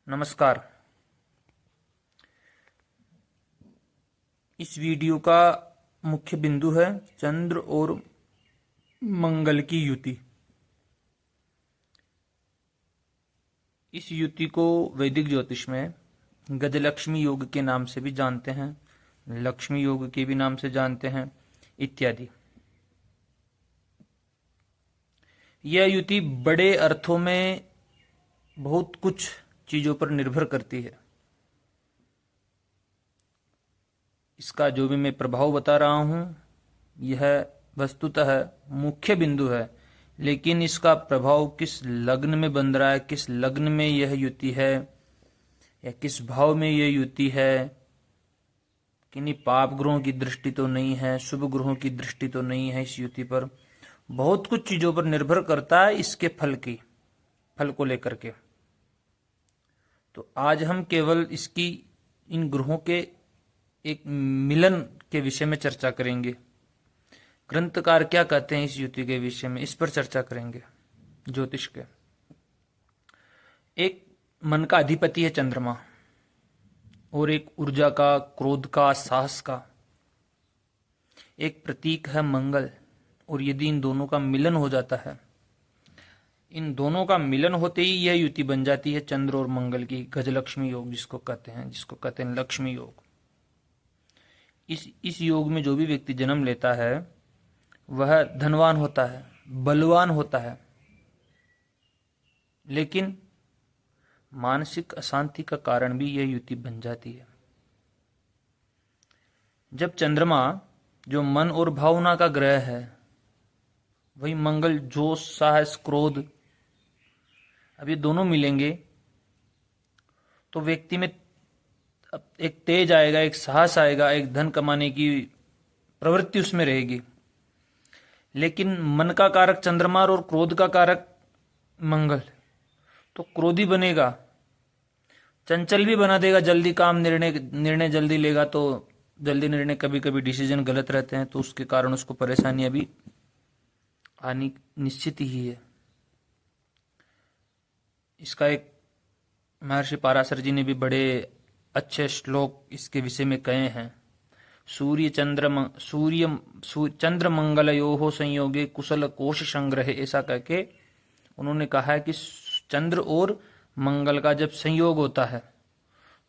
नमस्कार। इस वीडियो का मुख्य बिंदु है चंद्र और मंगल की युति। इस युति को वैदिक ज्योतिष में गजलक्ष्मी योग के नाम से भी जानते हैं, लक्ष्मी योग के भी नाम से जानते हैं इत्यादि। यह युति बड़े अर्थों में बहुत कुछ चीजों पर निर्भर करती है। इसका जो भी मैं प्रभाव बता रहा हूं यह वस्तुतः मुख्य बिंदु है, लेकिन इसका प्रभाव किस लग्न में बन रहा है, किस लग्न में यह युति है या किस भाव में यह युति है, किन्हीं पाप ग्रहों की दृष्टि तो नहीं है, शुभ ग्रहों की दृष्टि तो नहीं है, इस युति पर बहुत कुछ चीजों पर निर्भर करता है इसके फल को लेकर के। तो आज हम केवल इसकी इन ग्रहों के एक मिलन के विषय में चर्चा करेंगे। ग्रंथकार क्या कहते हैं इस युति के विषय में, इस पर चर्चा करेंगे। ज्योतिष के एक मन का अधिपति है चंद्रमा, और एक ऊर्जा का, क्रोध का, साहस का एक प्रतीक है मंगल। और यदि इन दोनों का मिलन हो जाता है, इन दोनों का मिलन होते ही यह युति बन जाती है चंद्र और मंगल की, गजलक्ष्मी योग जिसको कहते हैं लक्ष्मी योग। इस योग में जो भी व्यक्ति जन्म लेता है वह धनवान होता है, बलवान होता है, लेकिन मानसिक अशांति का कारण भी यह युति बन जाती है। जब चंद्रमा जो मन और भावना का ग्रह है, वही मंगल जोश, साहस, क्रोध, अब ये दोनों मिलेंगे तो व्यक्ति में एक तेज आएगा, एक साहस आएगा, एक धन कमाने की प्रवृत्ति उसमें रहेगी। लेकिन मन का कारक चंद्रमा और क्रोध का कारक मंगल, तो क्रोधी बनेगा, चंचल भी बना देगा, जल्दी काम, निर्णय जल्दी लेगा, तो जल्दी निर्णय, कभी कभी डिसीजन गलत रहते हैं, तो उसके कारण उसको परेशानियां भी आनी निश्चित ही है। इसका एक महर्षि पाराशर जी ने भी बड़े अच्छे श्लोक इसके विषय में कहे हैं। चंद्र मंगलयोः संयोगे कुशल कोश संग्रह, ऐसा कहके उन्होंने कहा है कि चंद्र और मंगल का जब संयोग होता है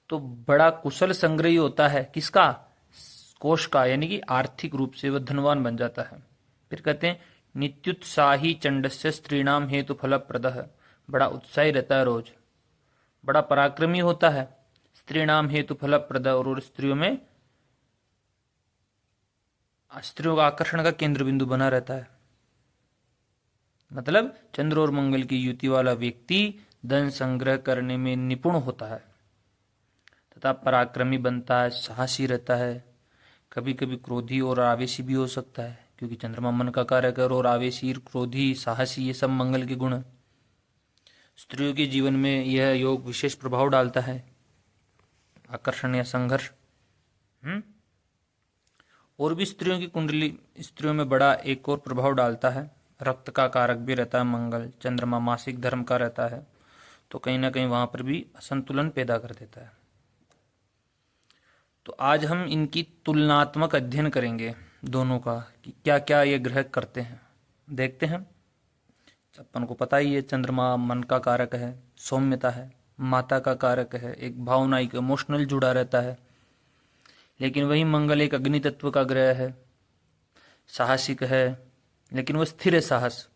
तो बड़ा कुशल संग्रही होता है। किसका? कोश का, यानी कि आर्थिक रूप से वह धनवान बन जाता है। फिर कहते हैं नित्युत्साही चंडस्य स्त्रीणाम हेतु फलप्रदः, बड़ा उत्साही रहता है रोज, बड़ा पराक्रमी होता है, स्त्रीणाम हेतु फलप्रद, और स्त्रियों का आकर्षण का केंद्र बिंदु बना रहता है। मतलब चंद्र और मंगल की युति वाला व्यक्ति धन संग्रह करने में निपुण होता है तथा पराक्रमी बनता है, साहसी रहता है, कभी कभी क्रोधी और आवेशी भी हो सकता है, क्योंकि चंद्रमा मन का कारक है, और आवेशी, क्रोधी, साहसी ये सब मंगल के गुण है। स्त्रियों के जीवन में यह योग विशेष प्रभाव डालता है, आकर्षण या संघर्ष। और भी स्त्रियों की कुंडली, स्त्रियों में बड़ा एक और प्रभाव डालता है, रक्त का कारक भी रहता है मंगल, चंद्रमा मासिक धर्म का रहता है, तो कहीं ना कहीं वहां पर भी असंतुलन पैदा कर देता है। तो आज हम इनकी तुलनात्मक अध्ययन करेंगे दोनों का, कि क्या क्या ये ग्रह करते हैं। देखते हैं। अपन को पता ही है चंद्रमा मन का कारक है, सौम्यता है, माता का कारक है, एक भावना, एक इमोशनल जुड़ा रहता है। लेकिन वही मंगल एक अग्नि तत्व का ग्रह है, साहसिक है, लेकिन वह स्थिर है, साहस,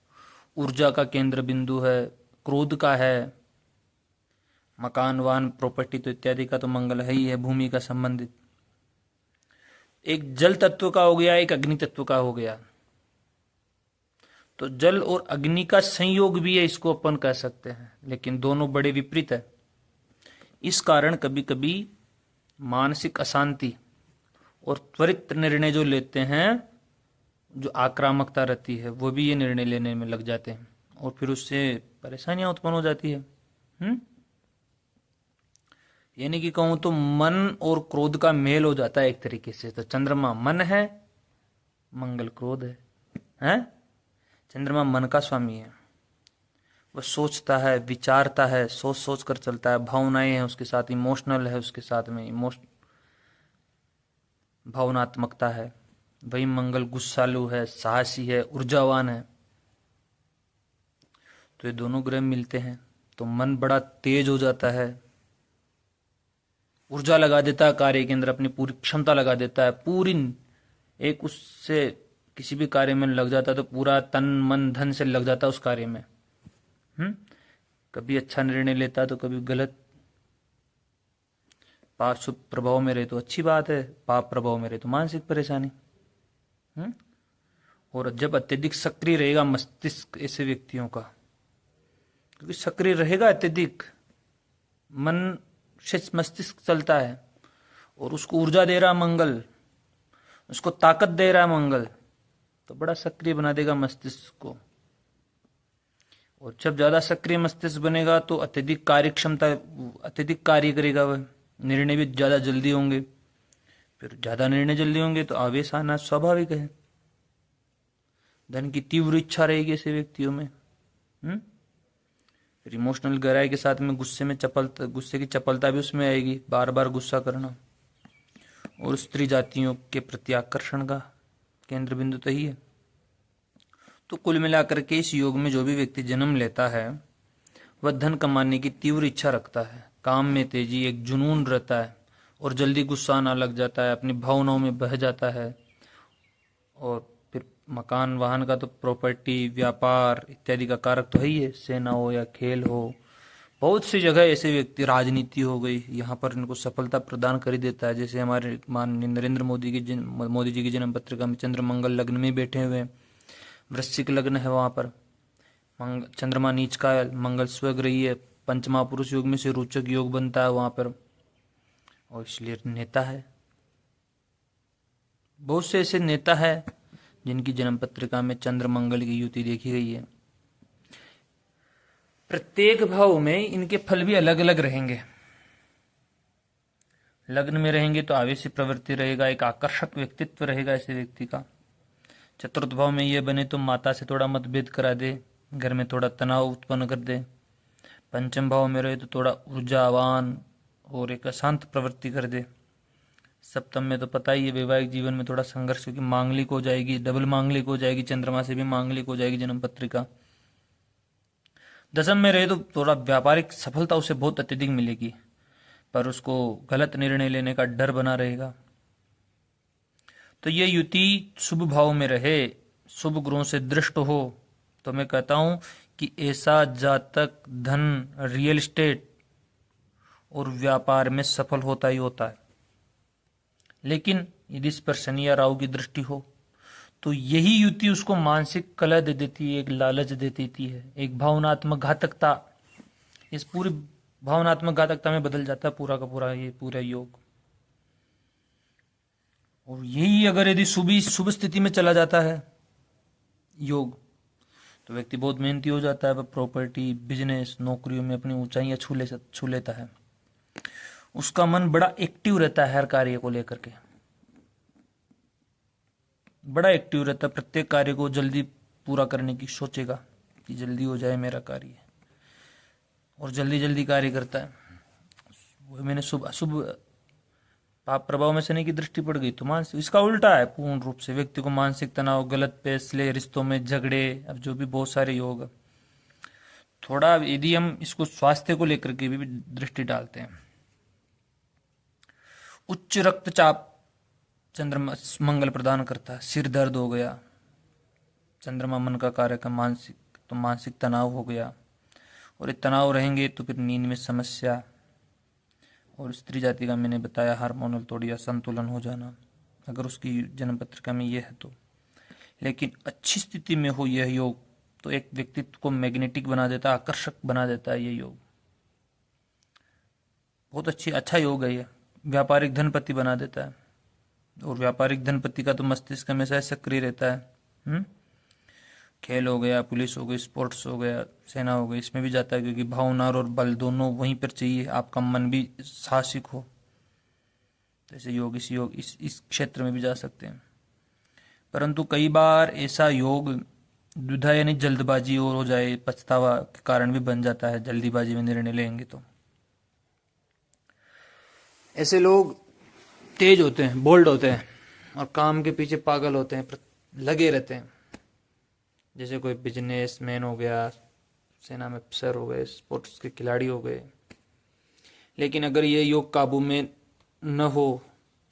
ऊर्जा का केंद्र बिंदु है, क्रोध का है, मकान, वाहन, प्रॉपर्टी तो इत्यादि का तो मंगल है ही है, भूमि का संबंधित। एक जल तत्व का हो गया, एक अग्नि तत्व का हो गया, तो जल और अग्नि का संयोग भी है, इसको अपन कह सकते हैं, लेकिन दोनों बड़े विपरीत है। इस कारण कभी कभी मानसिक अशांति और त्वरित निर्णय जो लेते हैं, जो आक्रामकता रहती है, वो भी ये निर्णय लेने में लग जाते हैं, और फिर उससे परेशानियां उत्पन्न हो जाती है। यानी कि कहूं तो मन और क्रोध का मेल हो जाता है एक तरीके से। तो चंद्रमा मन है, मंगल क्रोध है? चंद्रमा मन का स्वामी है, वह सोचता है, विचारता है, सोच सोच कर चलता है, भावनाएं हैं उसके साथ, इमोशनल है उसके साथ में, भावनात्मकता है। वही मंगल गुस्सालु है, साहसी है, ऊर्जावान है। तो ये दोनों ग्रह मिलते हैं तो मन बड़ा तेज हो जाता है, ऊर्जा लगा देता है कार्य के अंदर, अपनी पूरी क्षमता लगा देता है, पूरी एक उससे किसी भी कार्य में लग जाता है तो पूरा तन मन धन से लग जाता है उस कार्य में। कभी अच्छा निर्णय लेता है तो कभी गलत। पाप शुभ प्रभाव में रहे तो अच्छी बात है, पाप प्रभाव में रहे तो मानसिक परेशानी। और जब अत्यधिक सक्रिय रहेगा मस्तिष्क ऐसे व्यक्तियों का, क्योंकि सक्रिय रहेगा अत्यधिक, मन से मस्तिष्क चलता है और उसको ऊर्जा दे रहा मंगल, उसको ताकत दे रहा है मंगल, तो बड़ा सक्रिय बना देगा मस्तिष्क को। और जब ज्यादा सक्रिय मस्तिष्क बनेगा तो अत्यधिक कार्य क्षमता, अत्यधिक कार्य करेगा वह, निर्णय भी ज्यादा जल्दी होंगे। फिर ज्यादा निर्णय जल्दी होंगे तो आवेश आना स्वाभाविक है। धन की तीव्र इच्छा रहेगी ऐसे व्यक्तियों में। फिर इमोशनल गहराई के साथ में गुस्से की चपलता भी उसमें आएगी, बार बार गुस्सा करना। और स्त्री जातियों के प्रति आकर्षण का केंद्र बिंदु तो ही है। तो कुल मिलाकर के इस योग में जो भी व्यक्ति जन्म लेता है वह धन कमाने की तीव्र इच्छा रखता है, काम में तेजी, एक जुनून रहता है और जल्दी गुस्सा आना लग जाता है, अपनी भावनाओं में बह जाता है। और फिर मकान वाहन का तो प्रॉपर्टी, व्यापार इत्यादि का कारक तो है ही है, सेना हो या खेल हो, बहुत सी जगह ऐसे व्यक्ति, राजनीति हो गई, यहाँ पर इनको सफलता प्रदान कर ही देता है। जैसे हमारे माननीय नरेंद्र मोदी जी की जन्म पत्रिका में चंद्र मंगल लग्न में बैठे हुए, वृश्चिक लग्न है, वहां पर चंद्रमा नीच का है, मंगल स्वग्रही है, पंचमहापुरुष योग में से रोचक योग बनता है वहां पर, और इसलिए नेता है। बहुत से ऐसे नेता है जिनकी जन्म पत्रिका में चंद्र मंगल की युति देखी गई है। प्रत्येक भाव में इनके फल भी अलग अलग रहेंगे। लग्न में रहेंगे तो आवेशी प्रवृत्ति रहेगा, एक आकर्षक व्यक्तित्व रहेगा ऐसे व्यक्ति का। चतुर्थ भाव में ये बने तो माता से थोड़ा मतभेद करा दे, घर में थोड़ा तनाव उत्पन्न कर दे। पंचम भाव में रहे तो थोड़ा ऊर्जावान और एक अशांत प्रवृत्ति कर दे। सप्तम में तो पता ही है, वैवाहिक जीवन में थोड़ा संघर्ष, क्योंकि मांगलिक हो जाएगी, डबल मांगलिक हो जाएगी, चंद्रमा से भी मांगलिक हो जाएगी जन्म पत्रिका। दसम में रहे तो थोड़ा व्यापारिक सफलता उसे बहुत अत्यधिक मिलेगी, पर उसको गलत निर्णय लेने का डर बना रहेगा। तो ये युति शुभ भाव में रहे, शुभ ग्रहों से दृष्ट हो, तो मैं कहता हूं कि ऐसा जातक धन, रियल एस्टेट और व्यापार में सफल होता ही होता है। लेकिन यदि इस पर शनि या राहु की दृष्टि हो तो यही युति उसको मानसिक कलह दे देती है, एक लालच दे देती है, एक भावनात्मक घातकता, इस पूरी भावनात्मक घातकता में बदल जाता है पूरा का पूरा ये पूरा योग। और यही अगर यदि शुभ स्थिति में चला जाता है योग, तो व्यक्ति बहुत मेहनती हो जाता है, वह प्रॉपर्टी, बिजनेस, नौकरियों में अपनी ऊंचाइयां छू लेता है। उसका मन बड़ा एक्टिव रहता है, हर कार्य को लेकर के बड़ा एक्टिव रहता है, प्रत्येक कार्य को जल्दी पूरा करने की सोचेगा कि जल्दी हो जाए मेरा कार्य, और जल्दी जल्दी कार्य करता है। वो मैंने शुभ अशुभ पाप प्रभाव में शनि की दृष्टि पड़ गई तो मानसिक, इसका उल्टा है पूर्ण रूप से, व्यक्ति को मानसिक तनाव, गलत फैसले, रिश्तों में झगड़े, अब जो भी बहुत सारे योग। थोड़ा यदि हम इसको स्वास्थ्य को लेकर के भी दृष्टि डालते हैं, उच्च रक्तचाप चंद्रमा मंगल प्रदान करता है, सिर दर्द हो गया, चंद्रमा मन का कारक है, मानसिक तनाव हो गया, और ये तनाव रहेंगे तो फिर नींद में समस्या, और स्त्री जाति का मैंने बताया हार्मोनल थोड़ी असंतुलन हो जाना, अगर उसकी जन्म पत्रिका में यह है तो। लेकिन अच्छी स्थिति में हो यह योग तो एक व्यक्तित्व को मैग्नेटिक बना देता है, आकर्षक बना देता है ये योग। बहुत अच्छा योग है ये, व्यापारिक धनपति बना देता है। और व्यापारिक धनपति का तो मस्तिष्क हमेशा सक्रिय रहता है। खेल हो गया, पुलिस हो गई, स्पोर्ट्स हो गया, सेना हो गई, इसमें भी जाता है, क्योंकि भावना और बल दोनों वहीं पर चाहिए, आपका मन भी साहसिक हो। जैसे योग इस क्षेत्र में भी जा सकते हैं। परंतु कई बार ऐसा योग द्विधा यानी जल्दबाजी और हो जाए, पछतावा के कारण भी बन जाता है जल्दीबाजी में निर्णय लेंगे तो। ऐसे लोग तेज होते हैं, बोल्ड होते हैं और काम के पीछे पागल होते हैं, लगे रहते हैं। जैसे कोई बिजनेसमैन हो गया, सेना में अफसर हो गए, स्पोर्ट्स के खिलाड़ी हो गए। लेकिन अगर ये योग काबू में न हो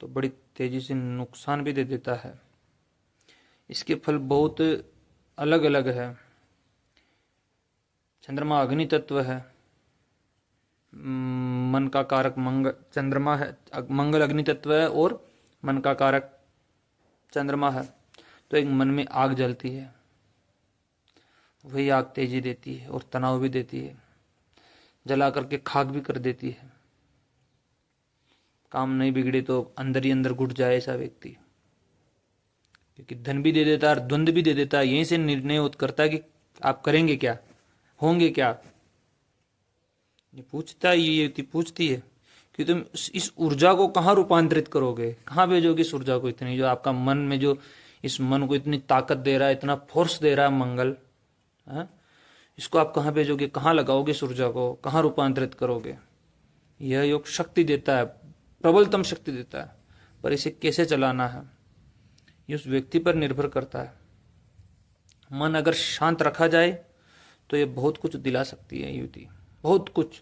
तो बड़ी तेजी से नुकसान भी दे देता है। इसके फल बहुत अलग अलग है। चंद्रमा अग्नि तत्व है, मन का कारक चंद्रमा है, मंगल अग्नि तत्व है और मन का कारक चंद्रमा है। तो एक मन में आग जलती है, वही आग तेजी देती है और तनाव भी देती है, जला करके खाक भी कर देती है। काम नहीं बिगड़े तो अंदर ही अंदर घुट जाए ऐसा व्यक्ति, क्योंकि धन भी दे देता है और द्वंद्व भी दे देता है। यहीं से निर्णय करता है कि आप करेंगे क्या, होंगे क्या। ये पूछता है, ये युक्ति पूछती है कि तुम इस ऊर्जा को कहाँ रूपांतरित करोगे, कहाँ भेजोगे इस ऊर्जा को। इतनी जो आपका मन में जो इस मन को इतनी ताकत दे रहा है, इतना फोर्स दे रहा है मंगल, है? इसको आप कहाँ भेजोगे, कहाँ लगाओगे इस ऊर्जा को, कहाँ रूपांतरित करोगे। यह योग शक्ति देता है, प्रबलतम शक्ति देता है, पर इसे कैसे चलाना है ये उस व्यक्ति पर निर्भर करता है। मन अगर शांत रखा जाए तो ये बहुत कुछ दिला सकती है युति, बहुत कुछ।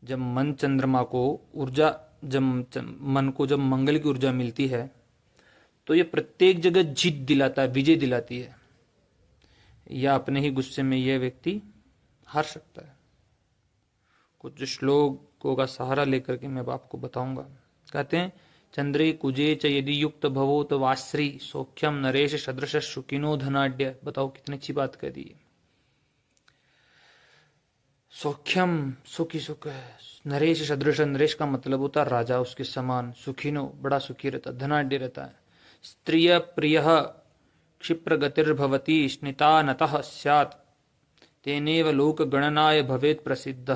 जब मन चंद्रमा को ऊर्जा, जब मन को जब मंगल की ऊर्जा मिलती है तो ये प्रत्येक जगह जीत दिलाता है, विजय दिलाती है। या अपने ही गुस्से में यह व्यक्ति हार सकता है। कुछ श्लोकों का सहारा लेकर के मैं आपको बताऊंगा। कहते हैं, चंद्रे कुजे च यदि युक्त भवोत वाश्री सौख्यम नरेश सदृश सुखिनो धनाढ्य। बताओ कितनी अच्छी बात कह दी है। सौख्यम सुखी सुख है, नरेश सदृश, नरेश का मतलब होता है राजा, उसके समान, सुखिनो बड़ा सुखी रहता, धनाढ्य रहता है। स्त्रिय प्रिय क्षिप्र गतिर्भवती स्निता नतः स्यात् तेनेव लोक गणनाय भवेत प्रसिद्ध।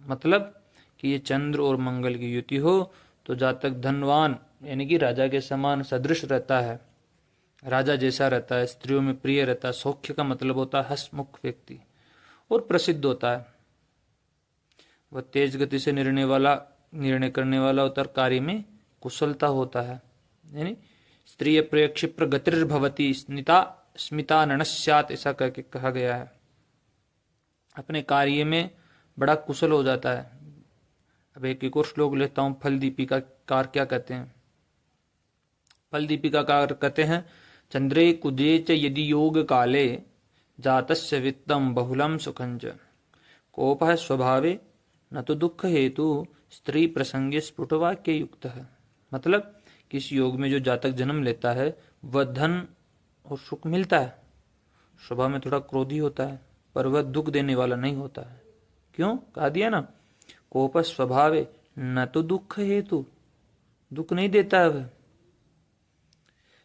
मतलब कि ये चंद्र और मंगल की युति हो तो जातक धनवान यानी कि राजा के समान सदृश रहता है, राजा जैसा रहता है, स्त्रियों में प्रिय रहता है। सौख्य का मतलब होता है हंसमुख व्यक्ति, और प्रसिद्ध होता है। वह तेज गति से निर्णय करने वाला होता है, कार्य में कुशलता होता है। यानी स्त्रीय प्रिय क्षिप्र गतिर्भवती स्मिता स्मिता ननस्यात्, ऐसा करके कहा गया है। अपने कार्य में बड़ा कुशल हो जाता है। अब एक और श्लोक लेता हूं। फल दीपिका कार क्या कहते हैं? फल दीपिका कार कहते हैं, चंद्रे कुजे च यदि योग काले जातस्य वित्तम बहुलम सुखंच कोपः स्वभावे न तो दुख हेतु स्त्री प्रसंगे स्फुट वाक्य युक्त है। मतलब किस योग में जो जातक जन्म लेता है वह धन और सुख मिलता है। स्वभाव में थोड़ा क्रोधी होता है, पर वह दुख देने वाला नहीं होता है। क्यों? कहा दिया ना, कोप स्वभावे न तो दुख हेतु, दुख नहीं देता है वह।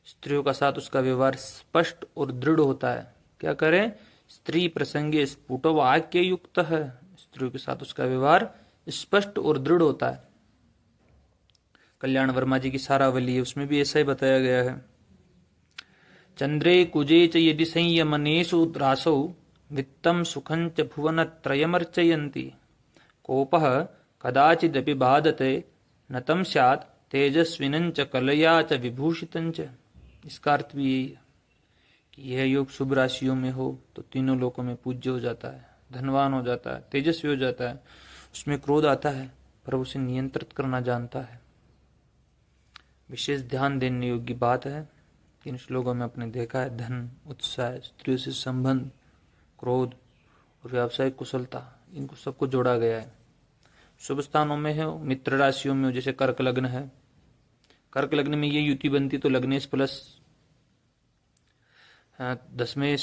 स्त्रियों का साथ उसका व्यवहार स्पष्ट और दृढ़ होता है। क्या करें? स्त्री प्रसंगे स्फुट वाक्य युक्त है। स्त्रियों के साथ उसका व्यवहार स्पष्ट और दृढ़ होता है। कल्याण वर्मा जी की सारावली है, उसमें भी ऐसा ही बताया गया है। चंद्रे कुजे च यदि संयमनेषु रासौ वित्तम सुखं च भुवन त्रयमर्चयन्ति कोपः कदाचिदपि बाधते न तम स्यात् तेजस्विनं च कलया च विभूषितं च। इसका अर्थ भी यही है कि यह योग शुभ राशियों में हो तो तीनों लोकों में पूज्य हो जाता है, धनवान हो जाता है, तेजस्वी हो जाता है। उसमें क्रोध आता है पर उसे नियंत्रित करना जानता है। विशेष ध्यान देने योग्य बात है। इन श्लोकों में आपने देखा है धन, उत्साह, स्त्रियों से संबंध, क्रोध और व्यावसायिक कुशलता, इनको सबको जोड़ा गया है। शुभ स्थानों में है, मित्र राशियों में हो, जैसे कर्क लग्न है। कर्क लग्न में ये युति बनती तो लग्नेश प्लस 10वें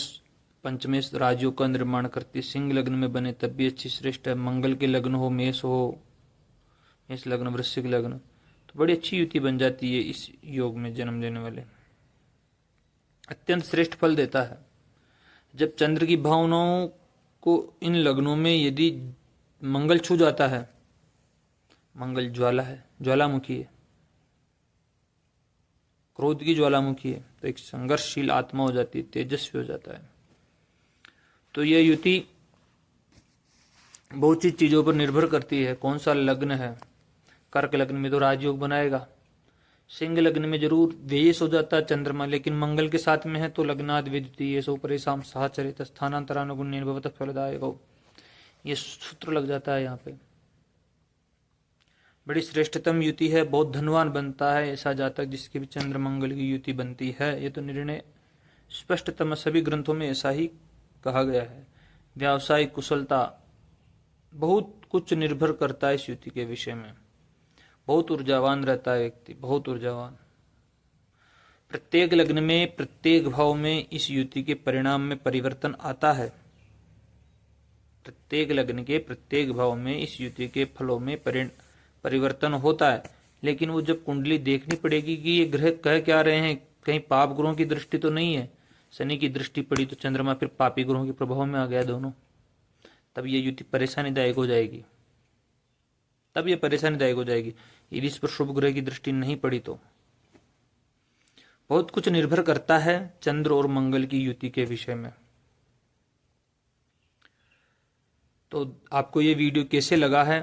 5वें राजियों का निर्माण करती। सिंह लग्न में बने तब भी अच्छी श्रेष्ठ है। मंगल के लग्न हो, मेष लग्न, वृश्चिक लग्न, तो बड़ी अच्छी युति बन जाती है इस योग में जन्म लेने वाले। अत्यंत श्रेष्ठ फल देता है। जब चंद्र की भावनाओं को इन लग्नों में यदि मंगल छू जाता है, मंगल ज्वाला है, ज्वालामुखी है, क्रोध की ज्वालामुखी है तो एक संघर्षशील आत्मा हो जाती है, तेजस्वी हो जाता है। तो यह युति बहुत सी चीजों पर निर्भर करती है। कौन सा लग्न है, कर्क लग्न में तो राजयोग बनाएगा, सिंह लग्न में जरूर व्ययस हो जाता है चंद्रमा, लेकिन मंगल के साथ में है तो लग्नाद विद्युतीय सो परेशान सहचरित स्थानांतरानुगुण्येन भवतः फलदायको, ये सूत्र लग जाता है यहाँ पे। बड़ी श्रेष्ठतम युति है, बहुत धनवान बनता है ऐसा जातक जिसके भी चंद्र मंगल की युति बनती है। ये तो निर्णय स्पष्टतम सभी ग्रंथों में ऐसा ही कहा गया है। व्यावसायिक कुशलता, बहुत कुछ निर्भर करता है इस युति के विषय में। बहुत ऊर्जावान रहता है व्यक्ति, बहुत ऊर्जावान। प्रत्येक लग्न में प्रत्येक भाव में इस युति के परिणाम में परिवर्तन आता है। प्रत्येक लग्न के प्रत्येक भाव में इस युति के फलों में परिवर्तन होता है। लेकिन वो जब कुंडली देखनी पड़ेगी कि ये ग्रह कह क्या रहे हैं, कहीं पाप ग्रहों की दृष्टि तो नहीं है। शनि की दृष्टि पड़ी तो चंद्रमा फिर पापी ग्रहों के प्रभाव में आ गया दोनों, तब ये युति परेशानीदायक हो जाएगी, तब ये परेशानीदायक हो जाएगी। यदि इस पर शुभ ग्रह की दृष्टि नहीं पड़ी तो बहुत कुछ निर्भर करता है चंद्र और मंगल की युति के विषय में। तो आपको ये वीडियो कैसे लगा है,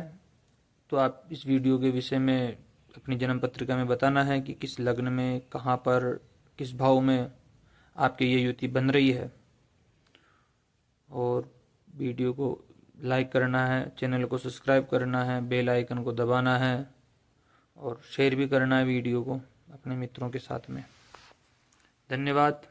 तो आप इस वीडियो के विषय में अपनी जन्म पत्रिका में बताना है कि किस लग्न में, कहाँ पर, किस भाव में आपकी ये युति बन रही है। और वीडियो को लाइक करना है, चैनल को सब्सक्राइब करना है, बेल आइकन को दबाना है और शेयर भी करना है वीडियो को अपने मित्रों के साथ में। धन्यवाद।